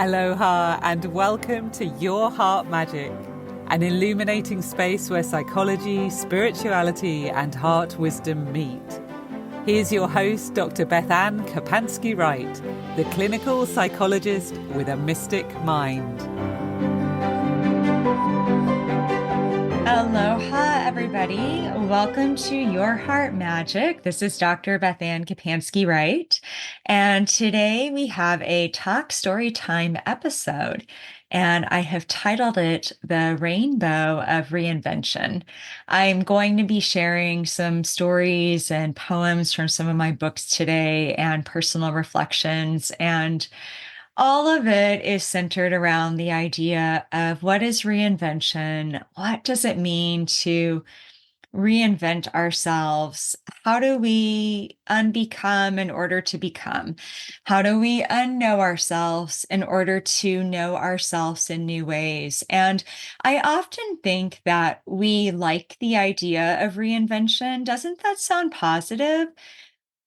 Aloha and welcome to Your Heart Magic, an illuminating space where psychology, spirituality and heart wisdom meet. Here's your host, Dr. BethAnne Kapansky-Wright, the clinical psychologist with a mystic mind. Aloha, everybody. Welcome to Your Heart Magic. This is Dr. BethAnne Kapansky-Wright, and today we have a Talk Story Time episode, and I have titled it The Rainbow of Reinvention. I'm going to be sharing some stories and poems from some of my books today and personal reflections, and all of it is centered around the idea of what is reinvention? What does it mean to reinvent ourselves? How do we unbecome in order to become? How do we unknow ourselves in order to know ourselves in new ways? And I often think that we like the idea of reinvention. Doesn't that sound positive?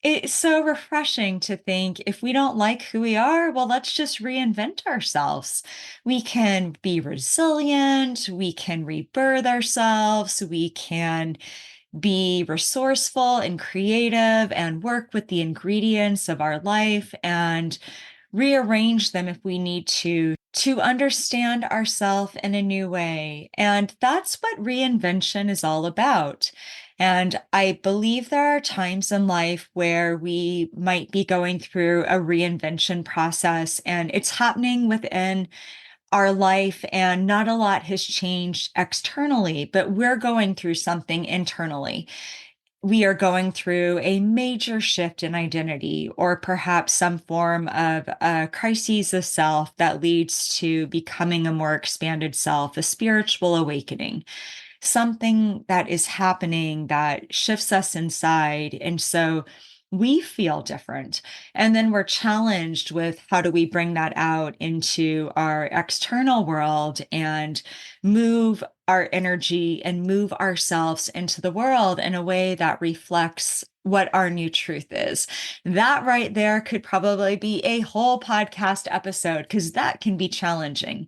It's so refreshing to think if we don't like who we are, well, let's just reinvent ourselves. We can be resilient, we can rebirth ourselves, we can be resourceful and creative and work with the ingredients of our life and rearrange them if we need to understand ourselves in a new way. And that's what reinvention is all about. And I believe there are times in life where we might be going through a reinvention process and it's happening within our life and not a lot has changed externally, but we're going through something internally. We are going through a major shift in identity, or perhaps some form of a crisis of self that leads to becoming a more expanded self, a spiritual awakening, something that is happening that shifts us inside. And so we feel different. And then we're challenged with how do we bring that out into our external world and move our energy and move ourselves into the world in a way that reflects what our new truth is. That right there could probably be a whole podcast episode because that can be challenging.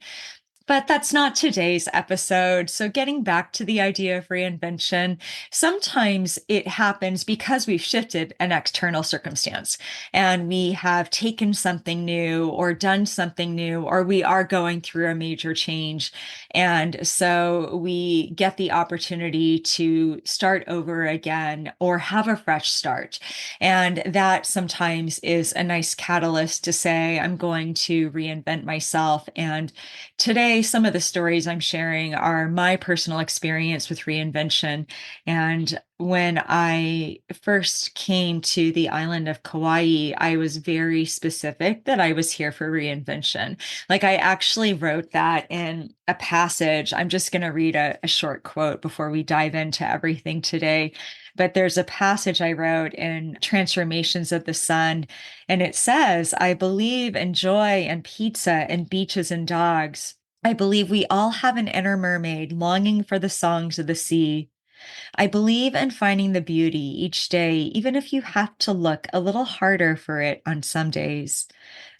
But that's not today's episode. So, getting back to the idea of reinvention, sometimes it happens because we've shifted an external circumstance and we have taken something new or done something new, or we are going through a major change. And so we get the opportunity to start over again or have a fresh start. And that sometimes is a nice catalyst to say, I'm going to reinvent myself. And today, some of the stories I'm sharing are my personal experience with reinvention. And when I first came to the island of Kauai, I was very specific that I was here for reinvention. Like I actually wrote that in a passage. I'm just going to read a short quote before we dive into everything today. But there's a passage I wrote in Transformations of the Sun, and it says, I believe in joy and pizza and beaches and dogs. I believe we all have an inner mermaid longing for the songs of the sea. I believe in finding the beauty each day, even if you have to look a little harder for it on some days.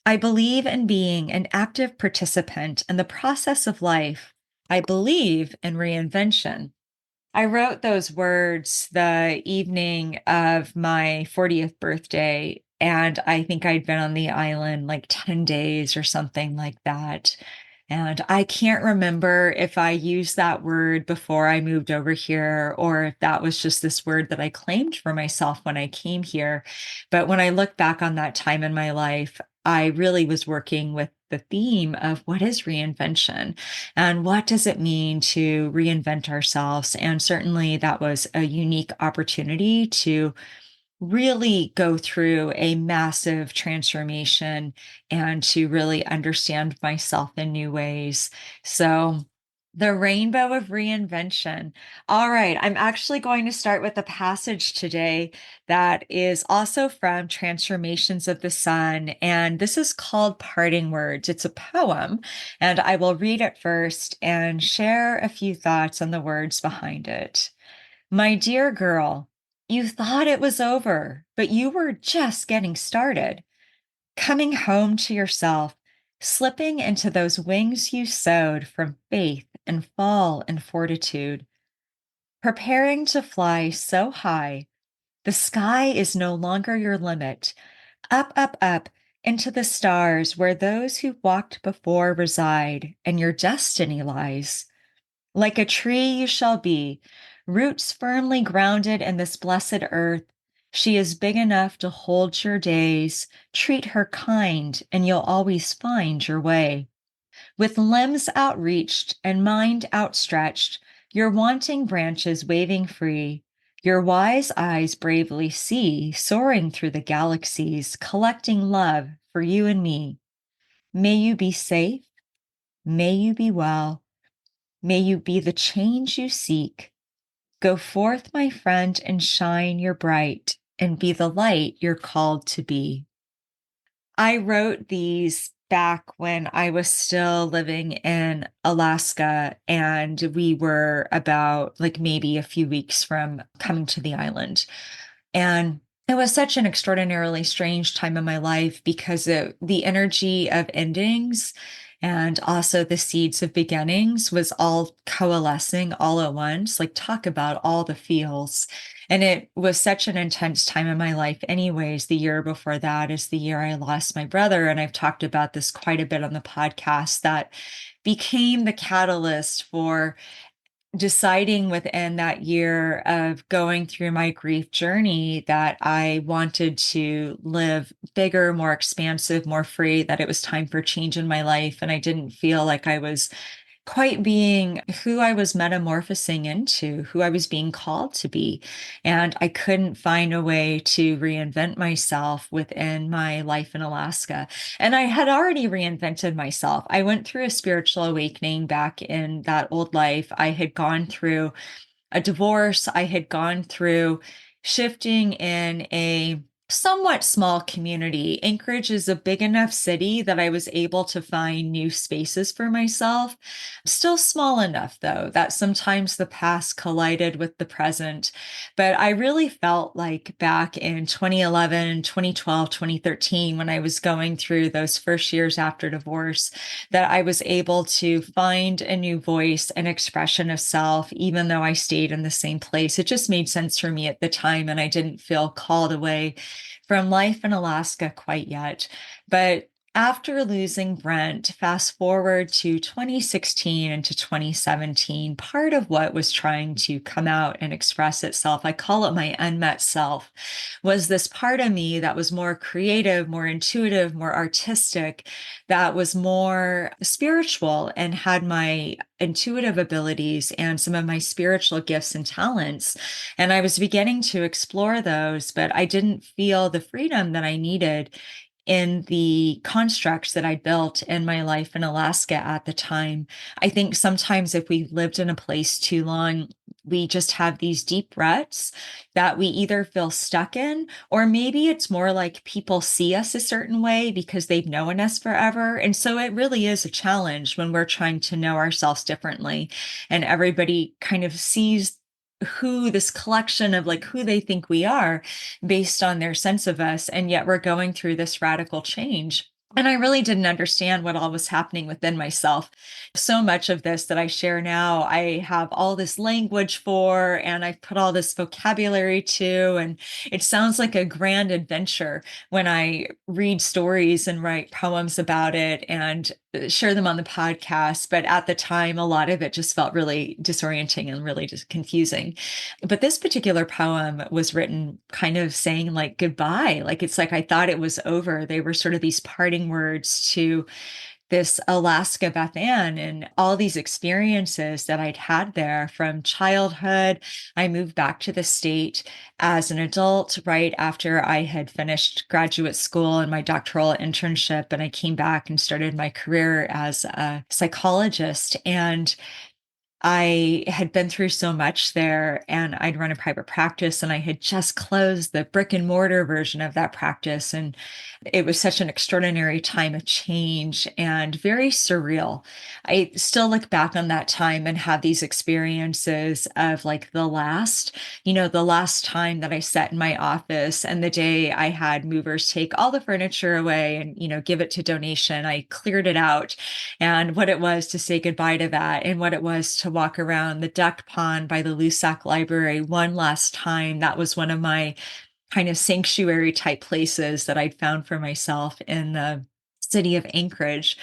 I believe in being an active participant in the process of life. I believe in reinvention. I wrote those words the evening of my 40th birthday, and I think I'd been on the island like 10 days or something like that. And I can't remember if I used that word before I moved over here or if that was just this word that I claimed for myself when I came here. But when I look back on that time in my life, I really was working with the theme of what is reinvention and what does it mean to reinvent ourselves. And certainly that was a unique opportunity to really go through a massive transformation and to really understand myself in new ways. So, the rainbow of reinvention. All right, I'm actually going to start with a passage today that is also from Transformations of the Sun. And this is called Parting Words. It's a poem, and I will read it first and share a few thoughts on the words behind it. My dear girl, you thought it was over, but you were just getting started. Coming home to yourself, slipping into those wings you sewed from faith and fall and fortitude, preparing to fly so high. The sky is no longer your limit. Up, up, up into the stars where those who walked before reside, and your destiny lies. Like a tree you shall be, roots firmly grounded in this blessed earth. She is big enough to hold your days. Treat her kind, and you'll always find your way. With limbs outreached and mind outstretched, your wanting branches waving free, your wise eyes bravely see, soaring through the galaxies, collecting love for you and me. May you be safe. May you be well. May you be the change you seek. Go forth, my friend, and shine your bright, and be the light you're called to be. I wrote these back when I was still living in Alaska, and we were about like maybe a few weeks from coming to the island. And it was such an extraordinarily strange time in my life because of the energy of endings and also the seeds of beginnings was all coalescing all at once. Like, talk about all the feels. And it was such an intense time in my life, anyways. The year before that is the year I lost my brother. And I've talked about this quite a bit on the podcast that became the catalyst for deciding within that year of going through my grief journey that I wanted to live bigger, more expansive, more free, that it was time for change in my life. And I didn't feel like I was quite being who I was metamorphosing into, who I was being called to be. And I couldn't find a way to reinvent myself within my life in Alaska. And I had already reinvented myself. I went through a spiritual awakening back in that old life. I had gone through a divorce. I had gone through shifting in a somewhat small community. Anchorage is a big enough city that I was able to find new spaces for myself. Still small enough, though, that sometimes the past collided with the present. But I really felt like back in 2011, 2012, 2013, when I was going through those first years after divorce, that I was able to find a new voice and expression of self, even though I stayed in the same place. It just made sense for me at the time, and I didn't feel called away from life in Alaska quite yet. But after losing Brent, fast forward to 2016 and to 2017, part of what was trying to come out and express itself, I call it my unmet self, was this part of me that was more creative, more intuitive, more artistic, that was more spiritual and had my intuitive abilities and some of my spiritual gifts and talents. And I was beginning to explore those, but I didn't feel the freedom that I needed in the constructs that I built in my life in Alaska at the time. I think sometimes if we lived in a place too long, we just have these deep ruts that we either feel stuck in, or maybe it's more like people see us a certain way because they've known us forever. And so it really is a challenge when we're trying to know ourselves differently, and everybody kind of sees who this collection of like who they think we are based on their sense of us. And yet we're going through this radical change. And I really didn't understand what all was happening within myself. So much of this that I share now, I have all this language for, and I've put all this vocabulary to, and it sounds like a grand adventure when I read stories and write poems about it and share them on the podcast. But at the time, a lot of it just felt really disorienting and really just confusing. But this particular poem was written kind of saying like goodbye. Like it's like I thought it was over. They were sort of these parting words to this Alaska BethAnne and all these experiences that I'd had there from childhood. I moved back to the state as an adult right after I had finished graduate school and my doctoral internship. And I came back and started my career as a psychologist. And I had been through so much there, and I'd run a private practice, and I had just closed the brick and mortar version of that practice. And it was such an extraordinary time of change and very surreal. I still look back on that time and have these experiences of like the last time that I sat in my office and the day I had movers take all the furniture away and, give it to donation. I cleared it out, and what it was to say goodbye to that, and what it was to walk around the duck pond by the Lusac Library one last time. That was one of my kind of sanctuary type places that I'd found for myself in the city of Anchorage.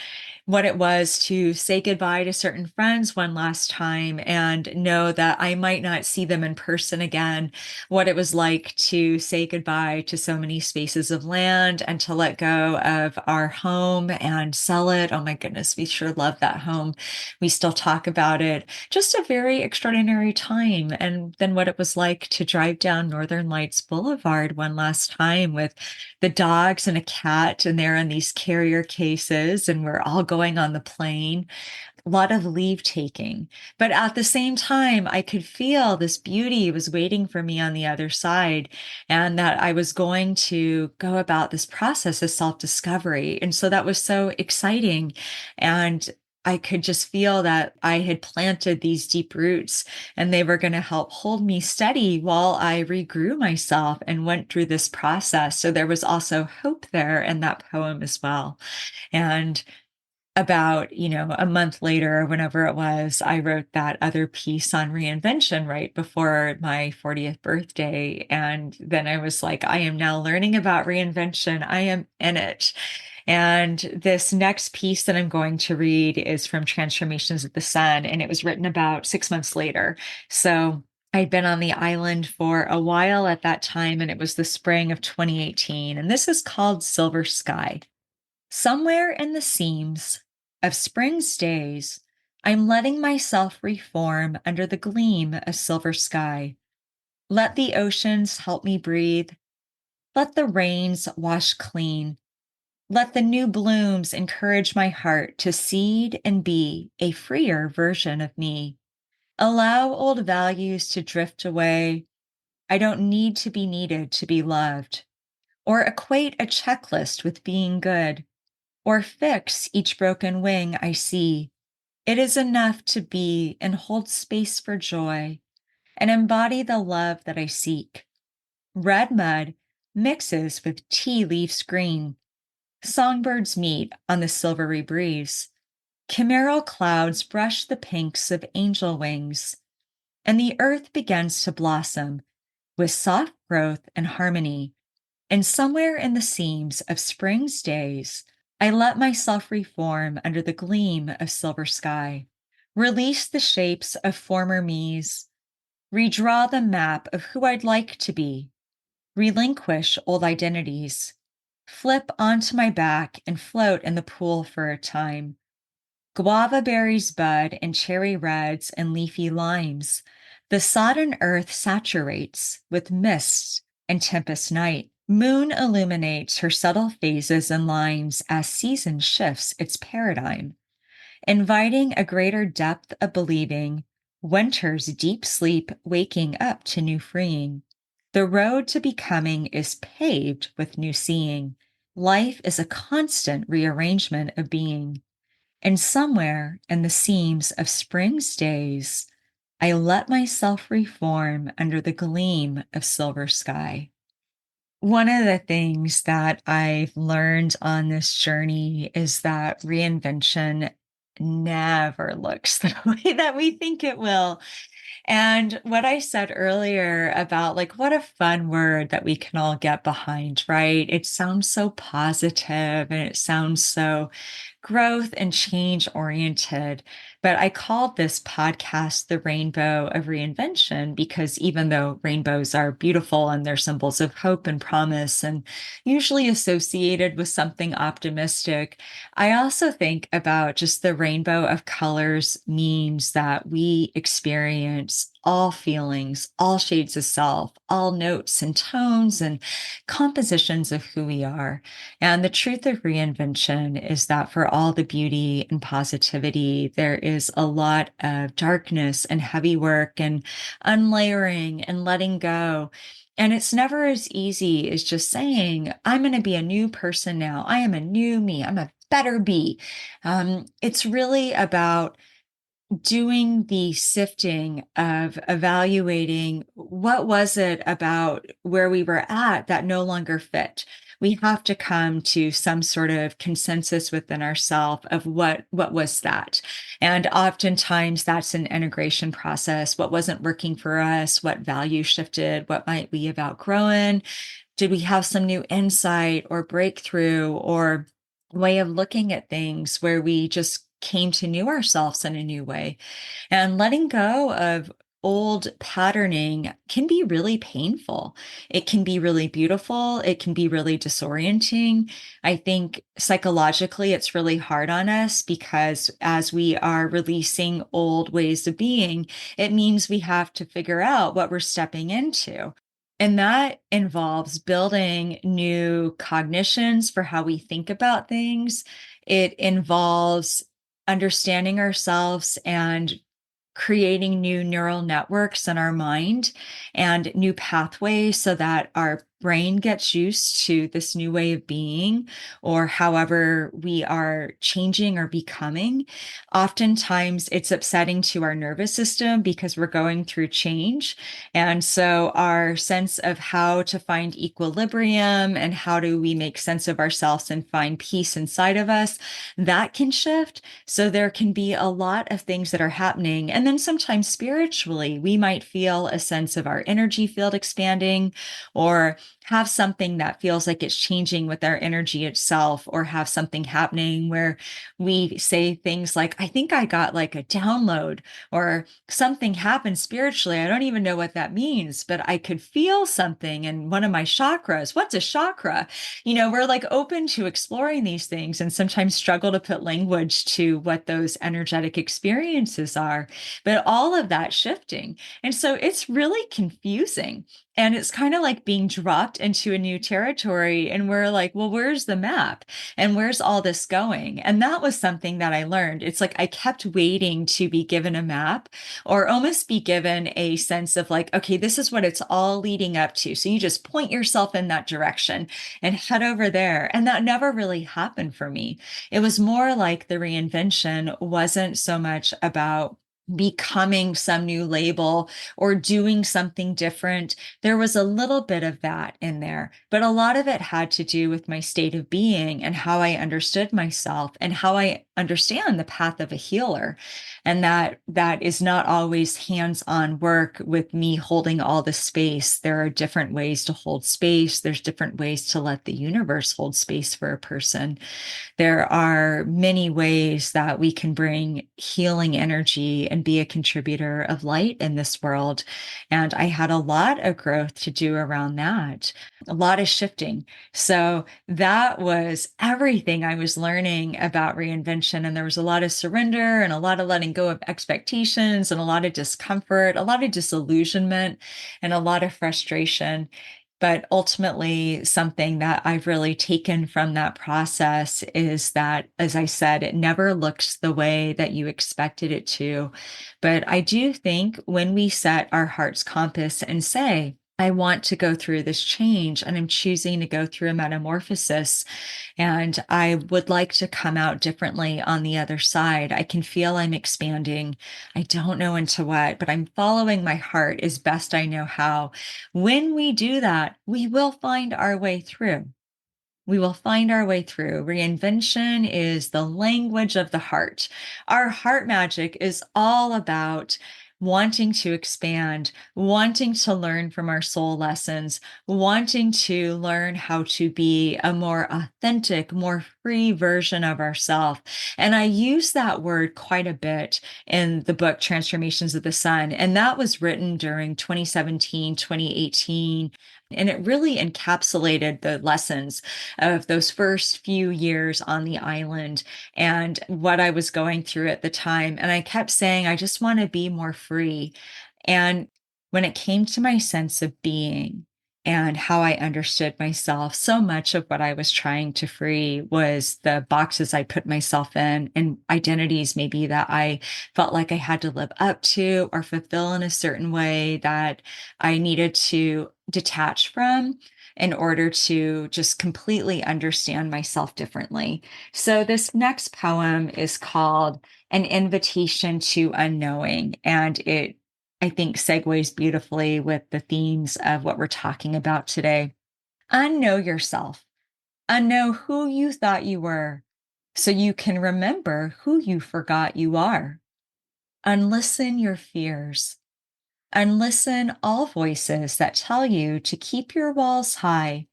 What it was to say goodbye to certain friends one last time and know that I might not see them in person again. What it was like to say goodbye to so many spaces of land and to let go of our home and sell it. Oh my goodness, we sure love that home. We still talk about it. Just a very extraordinary time. And then what it was like to drive down Northern Lights Boulevard one last time with the dogs and a cat, and they're in these carrier cases, and we're all going on the plane. A lot of leave taking. But at the same time, I could feel this beauty was waiting for me on the other side, and that I was going to go about this process of self discovery. And so that was so exciting. And I could just feel that I had planted these deep roots, and they were going to help hold me steady while I regrew myself and went through this process. So there was also hope there in that poem as well. And about, a month later, or whenever it was, I wrote that other piece on reinvention right before my 40th birthday. And then I was like, I am now learning about reinvention. I am in it. And this next piece that I'm going to read is from Transformations of the Sun, and it was written about 6 months later. So I'd been on the island for a while at that time, and it was the spring of 2018. And this is called Silver Sky. Somewhere in the seams of spring's days, I'm letting myself reform under the gleam of silver sky. Let the oceans help me breathe. Let the rains wash clean. Let the new blooms encourage my heart to seed and be a freer version of me. Allow old values to drift away. I don't need to be needed to be loved, or equate a checklist with being good, or fix each broken wing I see. It is enough to be and hold space for joy and embody the love that I seek. Red mud mixes with tea leaves green. Songbirds meet on the silvery breeze. Chimeral clouds brush the pinks of angel wings, and the earth begins to blossom with soft growth and harmony. And somewhere in the seams of spring's days, I let myself reform under the gleam of silver sky, release the shapes of former me's, redraw the map of who I'd like to be, relinquish old identities, flip onto my back and float in the pool for a time. Guava berries bud and cherry reds and leafy limes. The sodden earth saturates with mist and tempest night. Moon illuminates her subtle phases and lines as season shifts its paradigm, inviting a greater depth of believing, winter's deep sleep waking up to new freeing. The road to becoming is paved with new seeing. Life is a constant rearrangement of being. And somewhere in the seams of spring's days, I let myself reform under the gleam of silver sky. One of the things that I've learned on this journey is that reinvention never looks the way that we think it will. And what I said earlier about like what a fun word that we can all get behind, right? It sounds so positive and it sounds so growth and change oriented. But I called this podcast the Rainbow of Reinvention because even though rainbows are beautiful and they're symbols of hope and promise and usually associated with something optimistic, I also think about just the rainbow of colors means that we experience all feelings, all shades of self, all notes and tones and compositions of who we are. And the truth of reinvention is that for all the beauty and positivity. There is a lot of darkness and heavy work and unlayering and letting go. And it's never as easy as just saying, I'm going to be a new person now. I am a new me. I'm a better be. It's really about doing the sifting of evaluating what was it about where we were at that no longer fit. We have to come to some sort of consensus within ourselves of what was that. And oftentimes that's an integration process. What wasn't working for us, what value shifted, what might we have outgrown? Did we have some new insight or breakthrough or way of looking at things where we just came to know ourselves in a new way? And letting go of old patterning can be really painful. It can be really beautiful. It can be really disorienting. I think psychologically, it's really hard on us because as we are releasing old ways of being, it means we have to figure out what we're stepping into. And that involves building new cognitions for how we think about things. It involves understanding ourselves and creating new neural networks in our mind and new pathways so that our brain gets used to this new way of being or however we are changing or becoming. Oftentimes, it's upsetting to our nervous system because we're going through change. And so, our sense of how to find equilibrium and how do we make sense of ourselves and find peace inside of us, that can shift. So there can be a lot of things that are happening. And then sometimes spiritually, we might feel a sense of our energy field expanding or have something that feels like it's changing with our energy itself, or have something happening where we say things like, I think I got like a download or something happened spiritually. I don't even know what that means, but I could feel something in one of my chakras. What's a chakra? We're like open to exploring these things and sometimes struggle to put language to what those energetic experiences are, but all of that shifting. And so it's really confusing. And it's kind of like being dropped into a new territory. And we're like, well, where's the map? And where's all this going? And that was something that I learned. It's like I kept waiting to be given a map or almost be given a sense of like, okay, this is what it's all leading up to. So you just point yourself in that direction and head over there. And that never really happened for me. It was more like the reinvention wasn't so much about becoming some new label or doing something different. There was a little bit of that in there, but a lot of it had to do with my state of being and how I understood myself and how I understand the path of a healer. And that is not always hands-on work with me holding all the space. There are different ways to hold space. There's different ways to let the universe hold space for a person. There are many ways that we can bring healing energy and be a contributor of light in this world. And I had a lot of growth to do around that, a lot of shifting. So that was everything I was learning about reinvention. And there was a lot of surrender and a lot of letting go of expectations and a lot of discomfort, a lot of disillusionment, and a lot of frustration. But ultimately, something that I've really taken from that process is that, as I said, it never looks the way that you expected it to. But I do think when we set our heart's compass and say, I want to go through this change and I'm choosing to go through a metamorphosis. And I would like to come out differently on the other side. I can feel I'm expanding. I don't know into what, but I'm following my heart as best I know how. When we do that, we will find our way through. We will find our way through. Reinvention is the language of the heart. Our heart magic is all about wanting to expand, wanting to learn from our soul lessons, wanting to learn how to be a more authentic, more free version of ourselves. And I use that word quite a bit in the book Transformations of the Sun. And that was written during 2017, 2018. And it really encapsulated the lessons of those first few years on the island and what I was going through at the time. And I kept saying, I just want to be more free. And when it came to my sense of being, and how I understood myself. So much of what I was trying to free was the boxes I put myself in and identities maybe that I felt like I had to live up to or fulfill in a certain way that I needed to detach from in order to just completely understand myself differently. So this next poem is called An Invitation to Unknowing, and it I think segues beautifully with the themes of what we're talking about today. Unknow yourself. Unknow who you thought you were so you can remember who you forgot you are. Unlisten your fears. Unlisten all voices that tell you to keep your walls high,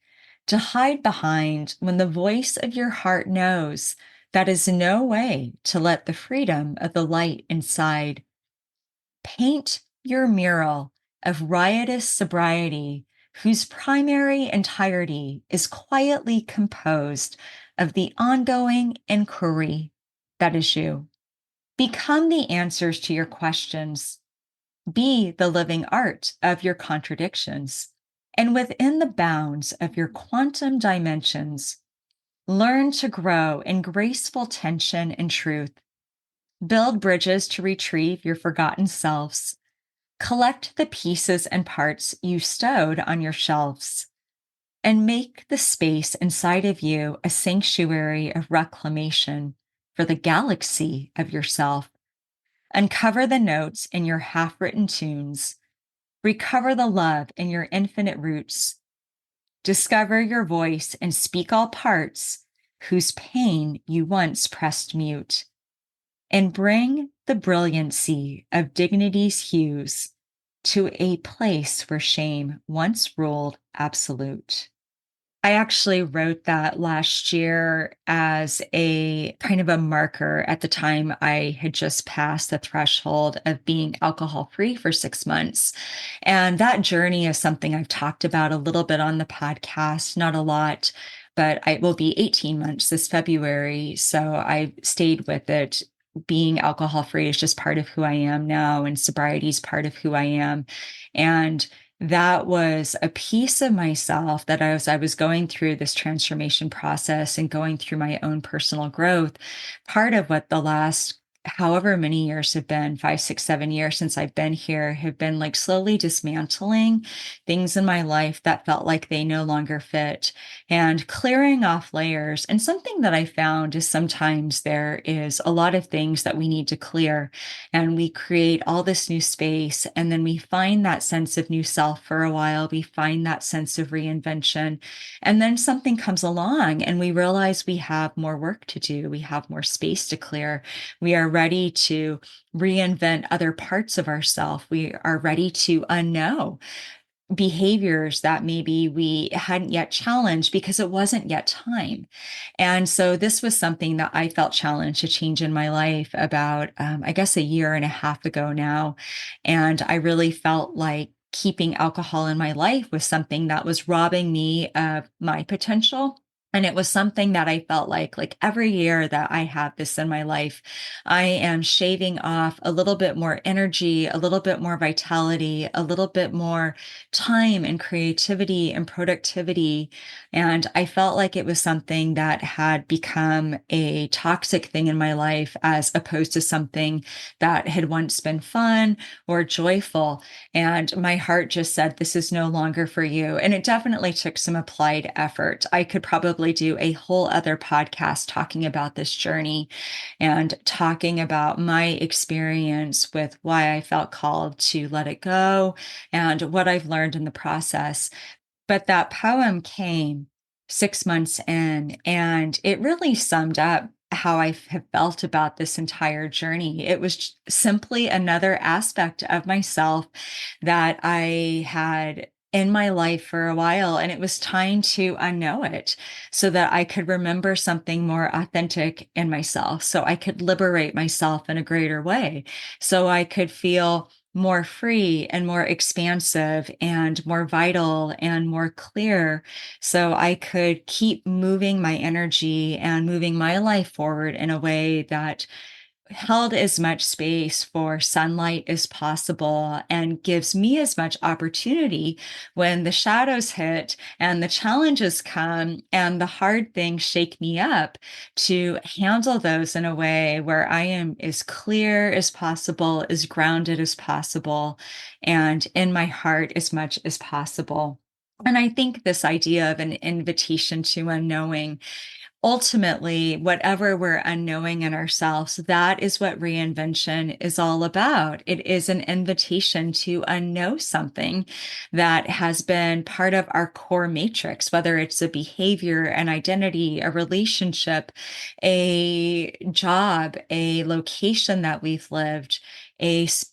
to hide behind when the voice of your heart knows that is no way to let the freedom of the light inside. Paint your mural of riotous sobriety, whose primary entirety is quietly composed of the ongoing inquiry that is you. Become the answers to your questions. Be the living art of your contradictions. And within the bounds of your quantum dimensions, learn to grow in graceful tension and truth. Build bridges to retrieve your forgotten selves. Collect the pieces and parts you stowed on your shelves, and make the space inside of you a sanctuary of reclamation for the galaxy of yourself. Uncover the notes in your half written tunes. Recover the love in your infinite roots. Discover your voice and speak all parts whose pain you once pressed mute. And bring the brilliancy of dignity's hues to a place where shame once ruled absolute. I actually wrote that last year as a kind of a marker at the time I had just passed the threshold of being alcohol free for 6 months. And that journey is something I've talked about a little bit on the podcast, not a lot, but it will be 18 months this February. So I stayed with it. Being alcohol free is just part of who I am now, and sobriety is part of who I am. And that was a piece of myself that as I was going through this transformation process and going through my own personal growth, part of what the last however many years have been 5, 6, 7 years since I've been here have been like slowly dismantling things in my life that felt like they no longer fit and clearing off layers. And something that I found is sometimes there is a lot of things that we need to clear, and we create all this new space, and then we find that sense of new self for a while. We find that sense of reinvention, and then something comes along and we realize we have more work to do. We have more space to clear. We are ready to reinvent other parts of ourselves. We are ready to unknow behaviors that maybe we hadn't yet challenged because it wasn't yet time. And so this was something that I felt challenged to change in my life about, I guess, a year and a half ago now. And I really felt like keeping alcohol in my life was something that was robbing me of my potential. And it was something that I felt like every year that I have this in my life, I am shaving off a little bit more energy, a little bit more vitality, a little bit more time and creativity and productivity. And I felt like it was something that had become a toxic thing in my life as opposed to something that had once been fun or joyful. And my heart just said, this is no longer for you. And it definitely took some applied effort. I could probably do a whole other podcast talking about this journey and talking about my experience with why I felt called to let it go and what I've learned in the process. But that poem came 6 months in, and it really summed up how I have felt about this entire journey. It was simply another aspect of myself that I had in my life for a while, and it was time to unknow it so that I could remember something more authentic in myself, so I could liberate myself in a greater way, so I could feel more free and more expansive and more vital and more clear, so I could keep moving my energy and moving my life forward in a way that held as much space for sunlight as possible and gives me as much opportunity when the shadows hit and the challenges come and the hard things shake me up to handle those in a way where I am as clear as possible, as grounded as possible, and in my heart as much as possible. And I think this idea of an invitation to unknowing, ultimately, whatever we're unknowing in ourselves, that is what reinvention is all about. It is an invitation to unknow something that has been part of our core matrix, whether it's a behavior, an identity, a relationship, a job, a location that we've lived,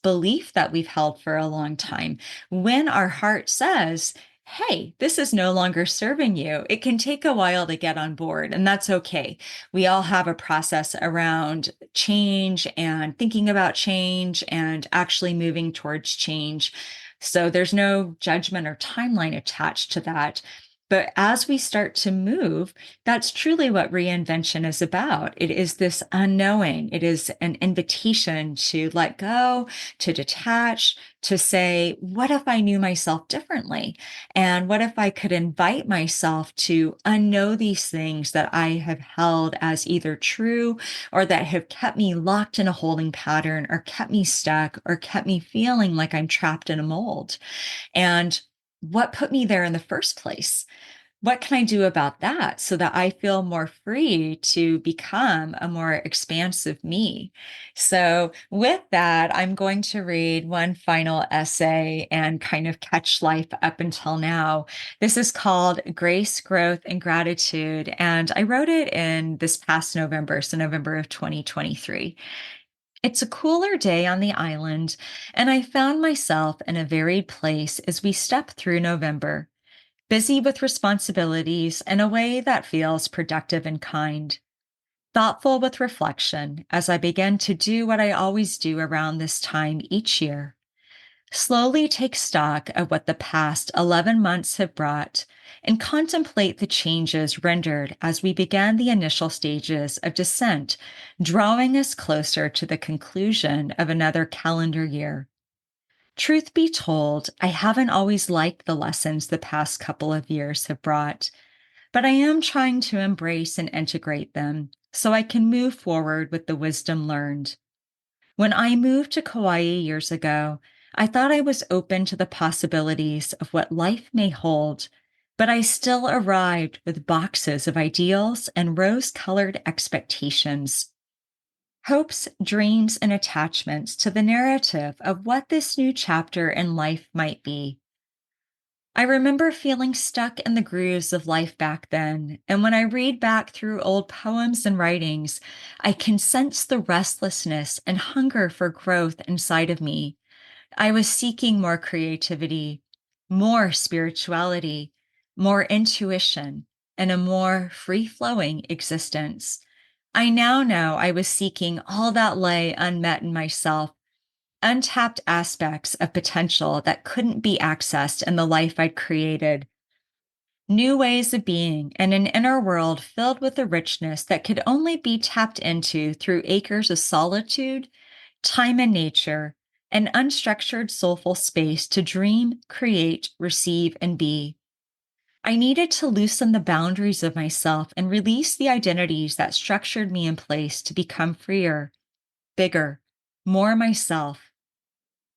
belief that we've held for a long time. When our heart says, hey, this is no longer serving you, it can take a while to get on board, and that's okay. We all have a process around change and thinking about change and actually moving towards change. So there's no judgment or timeline attached to that. But as we start to move, that's truly what reinvention is about. It is this unknowing. It is an invitation to let go, to detach, to say, what if I knew myself differently? And what if I could invite myself to unknow these things that I have held as either true or that have kept me locked in a holding pattern or kept me stuck or kept me feeling like I'm trapped in a mold? And what put me there in the first place? What can I do about that so that I feel more free to become a more expansive me? So, with that, I'm going to read one final essay and kind of catch life up until now. This is called Grace, Growth, and Gratitude. And I wrote it in this past November, so November of 2023. It's a cooler day on the island, and I found myself in a varied place as we step through November, busy with responsibilities in a way that feels productive and kind, thoughtful with reflection as I begin to do what I always do around this time each year. Slowly take stock of what the past 11 months have brought and contemplate the changes rendered as we began the initial stages of descent, drawing us closer to the conclusion of another calendar year. Truth be told, I haven't always liked the lessons the past couple of years have brought, but I am trying to embrace and integrate them so I can move forward with the wisdom learned. When I moved to Kauai years ago, I thought I was open to the possibilities of what life may hold, but I still arrived with boxes of ideals and rose-colored expectations, hopes, dreams, and attachments to the narrative of what this new chapter in life might be. I remember feeling stuck in the grooves of life back then, and when I read back through old poems and writings, I can sense the restlessness and hunger for growth inside of me. I was seeking more creativity, more spirituality, more intuition, and a more free flowing existence. I now know I was seeking all that lay unmet in myself, untapped aspects of potential that couldn't be accessed in the life I'd created, new ways of being, and an inner world filled with a richness that could only be tapped into through acres of solitude, time in nature, and unstructured soulful space to dream, create, receive, and be. I needed to loosen the boundaries of myself and release the identities that structured me in place to become freer, bigger, more myself.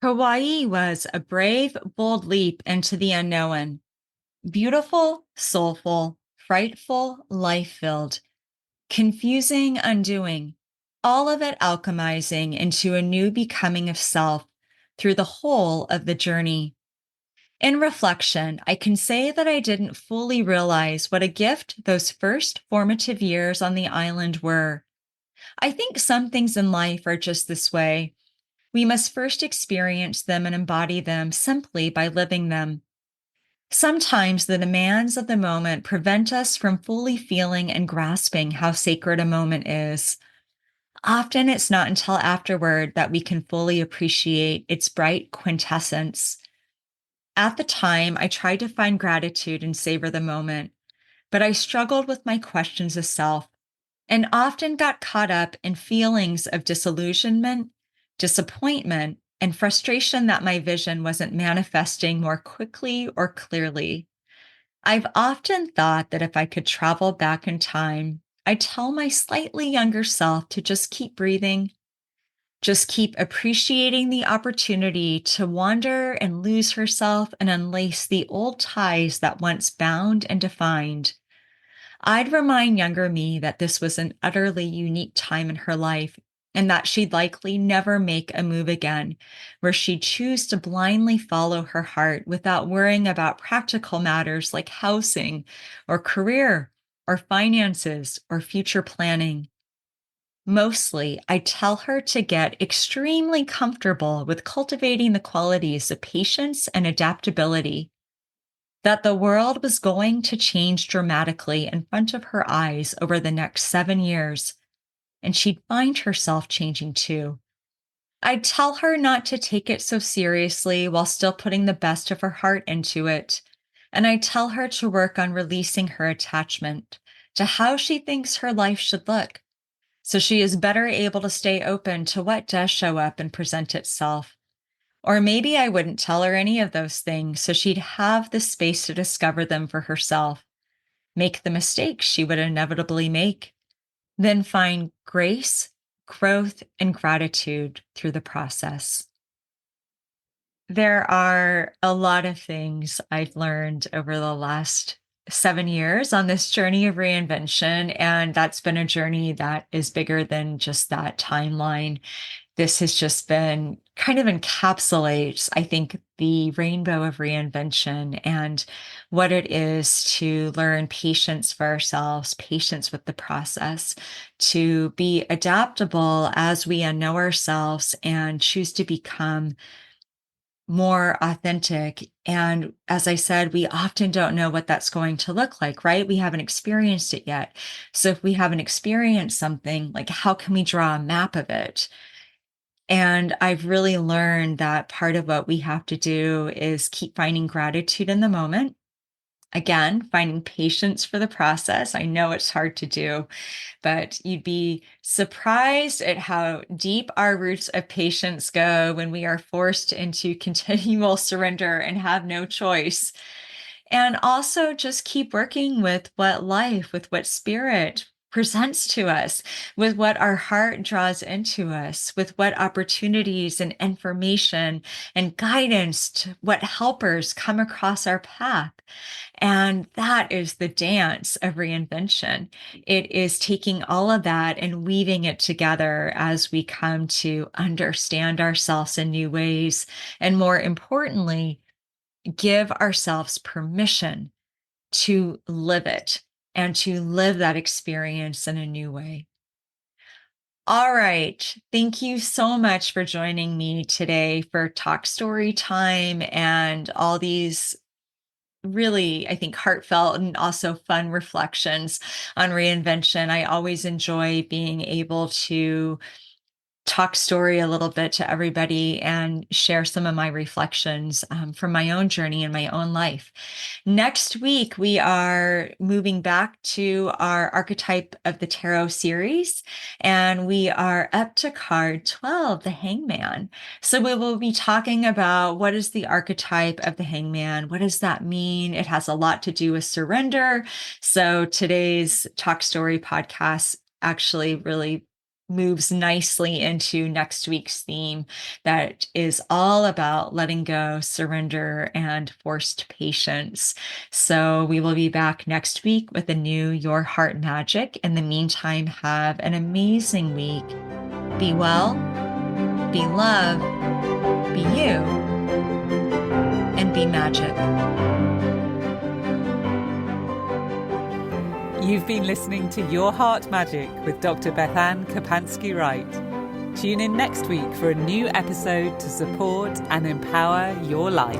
Hawaii was a brave, bold leap into the unknown. Beautiful, soulful, frightful, life filled, confusing, undoing, all of it alchemizing into a new becoming of self through the whole of the journey. In reflection, I can say that I didn't fully realize what a gift those first formative years on the island were. I think some things in life are just this way. We must first experience them and embody them simply by living them. Sometimes the demands of the moment prevent us from fully feeling and grasping how sacred a moment is. Often it's not until afterward that we can fully appreciate its bright quintessence. At the time, I tried to find gratitude and savor the moment, but I struggled with my questions of self. and often got caught up in feelings of disillusionment, disappointment, and frustration that my vision wasn't manifesting more quickly or clearly. I've often thought that if I could travel back in time, I'd tell my slightly younger self to just keep breathing, just keep appreciating the opportunity to wander and lose herself and unlace the old ties that once bound and defined. I'd remind younger me that this was an utterly unique time in her life and that she'd likely never make a move again where she'd choose to blindly follow her heart without worrying about practical matters like housing or career or finances or future planning. Mostly, I tell her to get extremely comfortable with cultivating the qualities of patience and adaptability, that the world was going to change dramatically in front of her eyes over the next 7 years, and she'd find herself changing too. I'd tell her not to take it so seriously while still putting the best of her heart into it. And I tell her to work on releasing her attachment to how she thinks her life should look, so she is better able to stay open to what does show up and present itself. Or maybe I wouldn't tell her any of those things, so she'd have the space to discover them for herself, make the mistakes she would inevitably make, then find grace, growth, and gratitude through the process. There are a lot of things I've learned over the last 7 years on this journey of reinvention, and that's been a journey that is bigger than just that timeline. This has just been kind of encapsulates, I think, the rainbow of reinvention and what it is to learn patience for ourselves, patience with the process, to be adaptable as we unknow ourselves and choose to become more authentic. And as I said, we often don't know what that's going to look like, right? We haven't experienced it yet. So if we haven't experienced something, like how can we draw a map of it? And I've really learned that part of what we have to do is keep finding gratitude in the moment. Again, finding patience for the process. I know it's hard to do, but you'd be surprised at how deep our roots of patience go when we are forced into continual surrender and have no choice. And also just keep working with what life, with what spirit presents to us, with what our heart draws into us, with what opportunities and information and guidance, to what helpers come across our path. And that is the dance of reinvention. It is taking all of that and weaving it together as we come to understand ourselves in new ways. And more importantly, give ourselves permission to live it and to live that experience in a new way. All right. Thank you so much for joining me today for Talk Story Time and all these really, I think, heartfelt and also fun reflections on reinvention. I always enjoy being able to talk story a little bit to everybody and share some of my reflections from my own journey in my own life. Next week, we are moving back to our Archetype of the Tarot series, and we are up to card 12, the Hangman. So we will be talking about what is the archetype of the Hangman? What does that mean? It has a lot to do with surrender. So today's Talk Story podcast actually really moves nicely into next week's theme that is all about letting go, surrender, and forced patience. So we will be back next week with a new Your Heart Magic. In the meantime, have an amazing week. Be well, be love, be you, and be magic. You've been listening to Your Heart Magic with Dr. BethAnne Kapansky-Wright. Tune in next week for a new episode to support and empower your light.